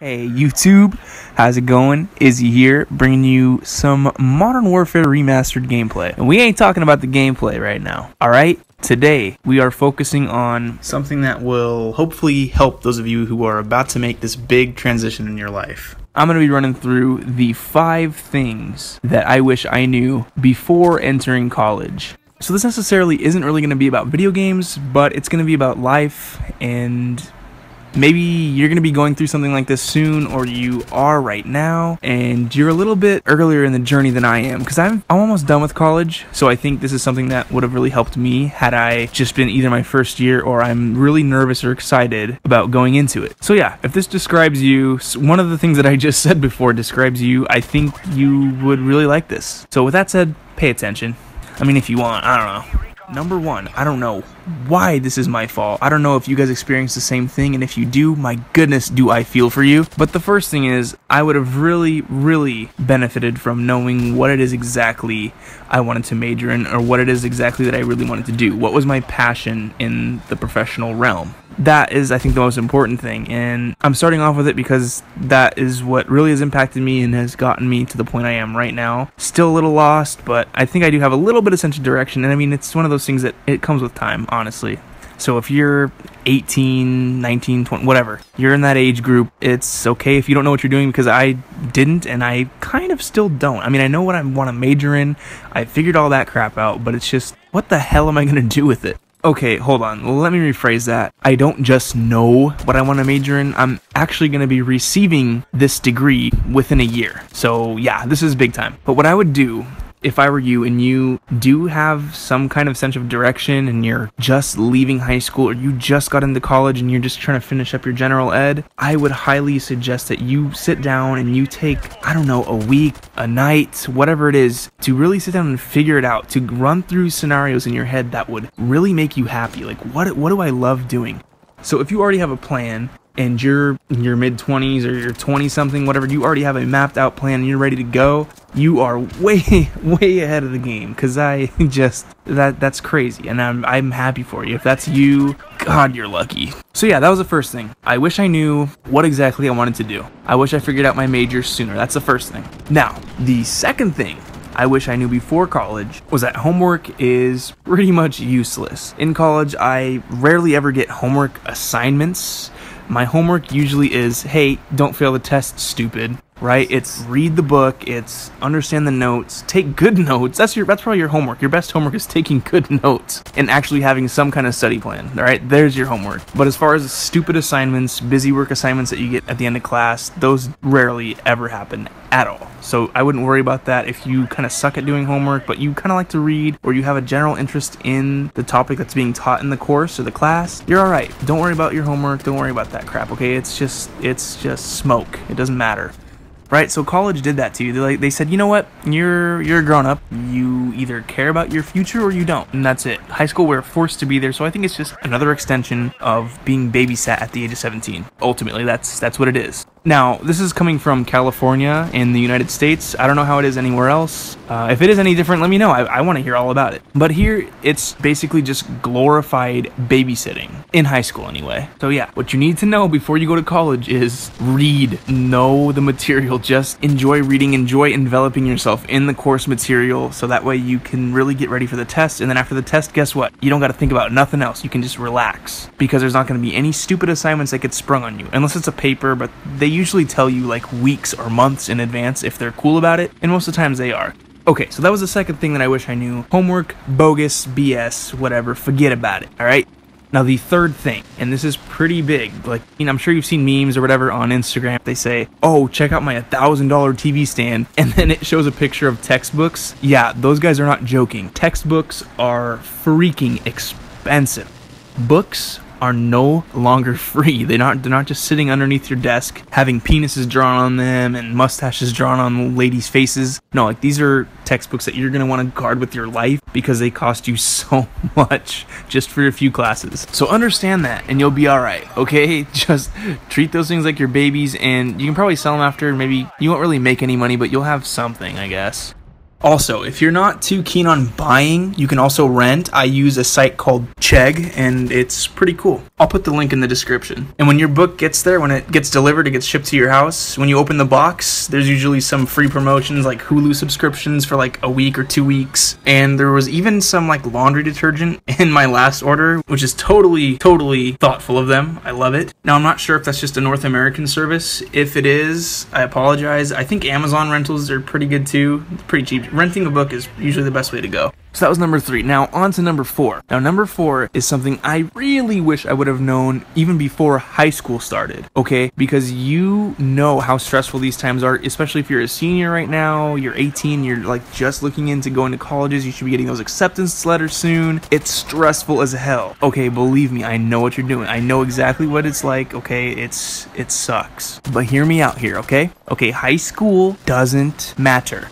Hey YouTube, how's it going? Izzy here, bringing you some Modern Warfare Remastered gameplay. And we ain't talking about the gameplay right now, alright? Today, we are focusing on something that will hopefully help those of you who are about to make this big transition in your life. I'm going to be running through the 5 things that I wish I knew before entering college. So this necessarily isn't really going to be about video games, but it's going to be about life, and maybe you're going to be going through something like this soon, or you are right now, and you're a little bit earlier in the journey than I am, because I'm almost done with college, so I think this is something that would have really helped me had I just been either my first year or I'm really nervous or excited about going into it. So yeah, if this describes you, one of the things that I just said before describes you, I think you would really like this. So with that said, pay attention. I mean, if you want, I don't know. Number 1, I don't know why this is my fault. I don't know if you guys experience the same thing, and if you do, my goodness, do I feel for you. But the first thing is, I would have really benefited from knowing what it is exactly I wanted to major in, or what it is exactly that I really wanted to do. What was my passion in the professional realm? That is, I think, the most important thing, and I'm starting off with it because that is what really has impacted me and has gotten me to the point I am right now. Still a little lost, but I think I do have a little bit of sense of direction, and I mean, it's one of those things that it comes with time, honestly. So if you're 18, 19, 20, whatever, you're in that age group, it's okay if you don't know what you're doing, because I didn't, and I kind of still don't. I mean, I know what I want to major in, I figured all that crap out, but it's just, what the hell am I going to do with it? Okay, hold on, let me rephrase that. I don't just know what I want to major in, I'm actually going to be receiving this degree within a year. So yeah, this is big time. But what I would do, if I were you and you do have some kind of sense of direction and you're just leaving high school, or you just got into college and you're just trying to finish up your general ed, I would highly suggest that you sit down and you take, I don't know, a week, a night, whatever it is, to really sit down and figure it out, to run through scenarios in your head that would really make you happy. Like, what do I love doing? So if you already have a plan, and you're in your mid-20s or you're 20-something, whatever, you already have a mapped out plan and you're ready to go, you are way ahead of the game, because that's crazy, and I'm happy for you. If that's you, God, you're lucky. So yeah, that was the first thing. I wish I knew what exactly I wanted to do. I wish I figured out my major sooner. That's the first thing. Now, the second thing I wish I knew before college was that homework is pretty much useless. In college, I rarely ever get homework assignments. My homework usually is, hey, don't fail the test, stupid, right? It's read the book, it's understand the notes, take good notes. That's probably your homework. Your best homework is taking good notes and actually having some kind of study plan, all right? There's your homework. But as far as stupid assignments, busy work assignments that you get at the end of class, those rarely ever happen at all. So I wouldn't worry about that if you kind of suck at doing homework, but you kind of like to read, or you have a general interest in the topic that's being taught in the course or the class, you're all right. Don't worry about your homework. Don't worry about that crap, okay? It's just smoke. It doesn't matter. Right, so college did that to you. They said, you know what, you're a grown-up. You either care about your future or you don't, and that's it. High school, we're forced to be there, so I think it's just another extension of being babysat at the age of 17. Ultimately, that's what it is. Now, this is coming from California in the United States. I don't know how it is anywhere else. If it is any different, let me know. I want to hear all about it. But here, it's basically just glorified babysitting. In high school, anyway. So yeah, what you need to know before you go to college is read. Know the material. Just enjoy reading. Enjoy enveloping yourself in the course material, so that way you can really get ready for the test. And then after the test, guess what? You don't got to think about nothing else. You can just relax, because there's not going to be any stupid assignments that get sprung on you. Unless it's a paper, but they usually tell you like weeks or months in advance if they're cool about it, and most of the times they are. Okay, so that was the second thing that I wish I knew. Homework, bogus, BS, whatever, forget about it, alright? Now the third thing, and this is pretty big, like, you know, I'm sure you've seen memes or whatever on Instagram. They say, oh, check out my $1,000 TV stand, and then it shows a picture of textbooks. Yeah, those guys are not joking. Textbooks are freaking expensive. Books are no longer free. They're not just sitting underneath your desk having penises drawn on them and mustaches drawn on ladies' faces. No, like, these are textbooks that you're going to want to guard with your life, because they cost you so much just for a few classes. So understand that, and you'll be alright, okay? Just treat those things like your babies, and you can probably sell them after. Maybe you won't really make any money, but you'll have something, I guess. Also, if you're not too keen on buying, you can also rent. I use a site called Chegg, and it's pretty cool. I'll put the link in the description. And when your book gets there, when it gets delivered, it gets shipped to your house. When you open the box, there's usually some free promotions like Hulu subscriptions for like a week or 2 weeks. And there was even some like laundry detergent in my last order, which is totally thoughtful of them. I love it. Now, I'm not sure if that's just a North American service. If it is, I apologize. I think Amazon rentals are pretty good too. It's pretty cheap. Renting a book is usually the best way to go. So that was number 3. Now on to number 4. Now number 4 is something I really wish I would have known even before high school started, okay? Because you know how stressful these times are, especially if you're a senior right now, you're 18, you're like just looking into going to colleges, you should be getting those acceptance letters soon. It's stressful as hell. Okay, believe me, I know what you're doing. I know exactly what it's like, okay? It sucks. But hear me out here, okay? Okay, high school doesn't matter.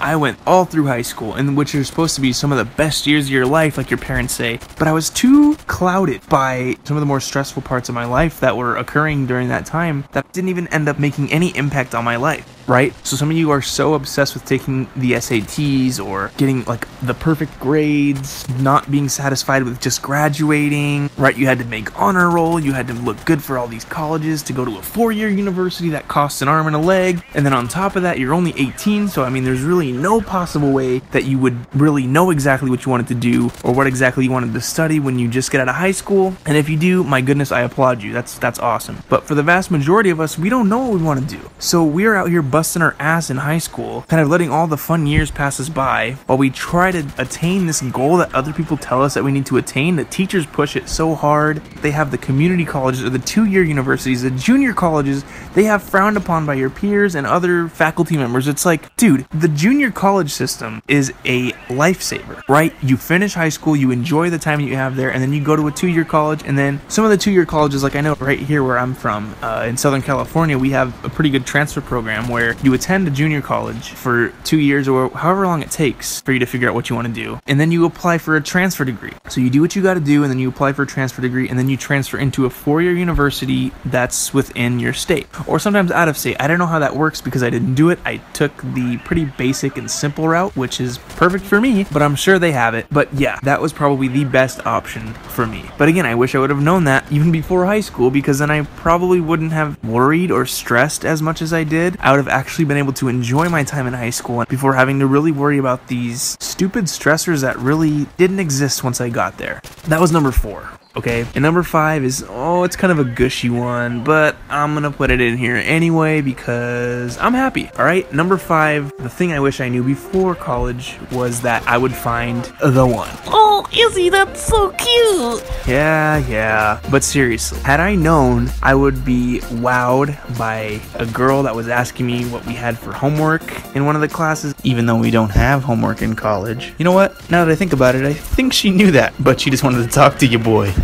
I went all through high school, in which are supposed to be some of the best years of your life, like your parents say, but I was too clouded by some of the more stressful parts of my life that were occurring during that time that didn't even end up making any impact on my life, right? So some of you are so obsessed with taking the SATs or getting like the perfect grades, not being satisfied with just graduating, right? You had to make honor roll, you had to look good for all these colleges to go to a 4-year university that costs an arm and a leg, and then on top of that, you're only 18, so I mean, there's really no possible way that you would really know exactly what you wanted to do or what exactly you wanted to study when you just get out of high school. And if you do, my goodness, I applaud you. That's awesome. But for the vast majority of us, we don't know what we want to do. So we're out here busting our ass in high school, kind of letting all the fun years pass us by while we try to attain this goal that other people tell us that we need to attain. The teachers push it so hard. They have the community colleges or the 2-year universities, the junior colleges, they have frowned upon by your peers and other faculty members. It's like, dude, the junior college system is a lifesaver, right? You finish high school, you enjoy the time you have there, and then you go to a 2-year college, and then some of the 2-year colleges, like I know right here where I'm from, in Southern California, we have a pretty good transfer program where you attend a junior college for 2 years or however long it takes for you to figure out what you want to do, and then you apply for a transfer degree. So you do what you got to do, and then you apply for a transfer degree, and then you transfer into a 4-year university that's within your state, or sometimes out of state. I don't know how that works because I didn't do it. I took the pretty basic and simple route, which is perfect for me, but I'm sure they have it. But yeah, that was probably the best option for me. But again, I wish I would have known that even before high school, because then I probably wouldn't have worried or stressed as much as I did. I would have actually been able to enjoy my time in high school before having to really worry about these stupid stressors that really didn't exist once I got there. That was number 4. Okay, and number 5 is, it's kind of a gushy one, but I'm gonna put it in here anyway because I'm happy. All right, number 5, the thing I wish I knew before college was that I would find the one. Oh, Izzy, that's so cute. Yeah, but seriously, had I known, I would be wowed by a girl that was asking me what we had for homework in one of the classes, even though we don't have homework in college. You know what? Now that I think about it, I think she knew that, but she just wanted to talk to you, boy.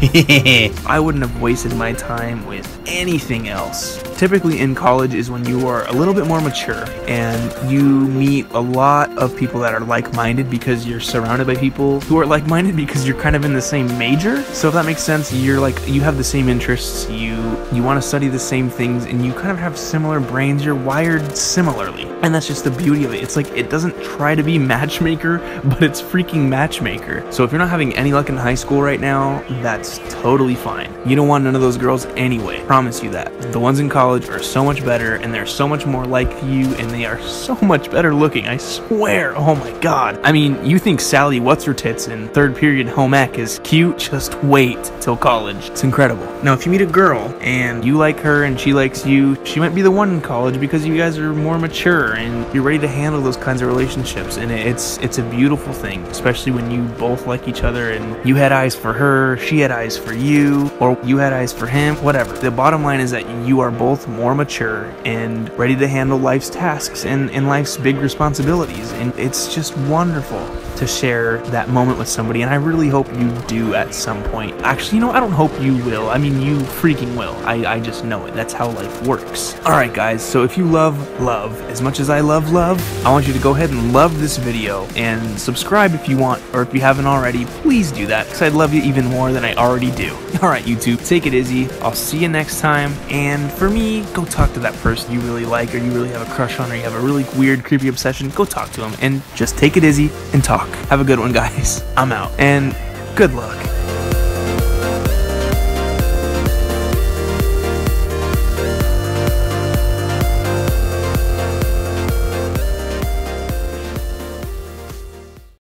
I wouldn't have wasted my time with anything else. Typically in college is when you are a little bit more mature and you meet a lot of people that are like-minded because you're surrounded by people who are like-minded because you're kind of in the same major. So if that makes sense, you have the same interests, you want to study the same things, and you kind of have similar brains. You're wired similarly, and that's just the beauty of it. It's like it doesn't try to be matchmaker, but it's freaking matchmaker. So if you're not having any luck in high school right now, that's totally fine. You don't want none of those girls anyway. Promise you that. The ones in college are so much better, and they're so much more like you, and they are so much better looking. I swear. Oh my god. I mean, you think Sally What's-Her-Tits in 3rd period home ec is cute? Just wait till college. It's incredible. Now, if you meet a girl and you like her and she likes you, she might be the one in college because you guys are more mature and you're ready to handle those kinds of relationships, and it's a beautiful thing, especially when you both like each other and you had eyes for her, she had eyes for you, or you had eyes for him, whatever. The bottom line is that you are both more mature and ready to handle life's tasks and life's big responsibilities, and it's just wonderful. to share that moment with somebody, and I really hope you do at some point. Actually, I don't hope you will. I mean, you freaking will. I just know it. That's how life works. Alright guys, so if you love love as much as I love love, I want you to go ahead and love this video and subscribe if you want, or if you haven't already, please do that, because I'd love you even more than I already do. Alright YouTube, take it easy. I'll see you next time, and for me, go talk to that person you really like, or you really have a crush on, or you have a really weird, creepy obsession. Go talk to them, and just take it easy and talk. Have a good one, guys. I'm out, and good luck.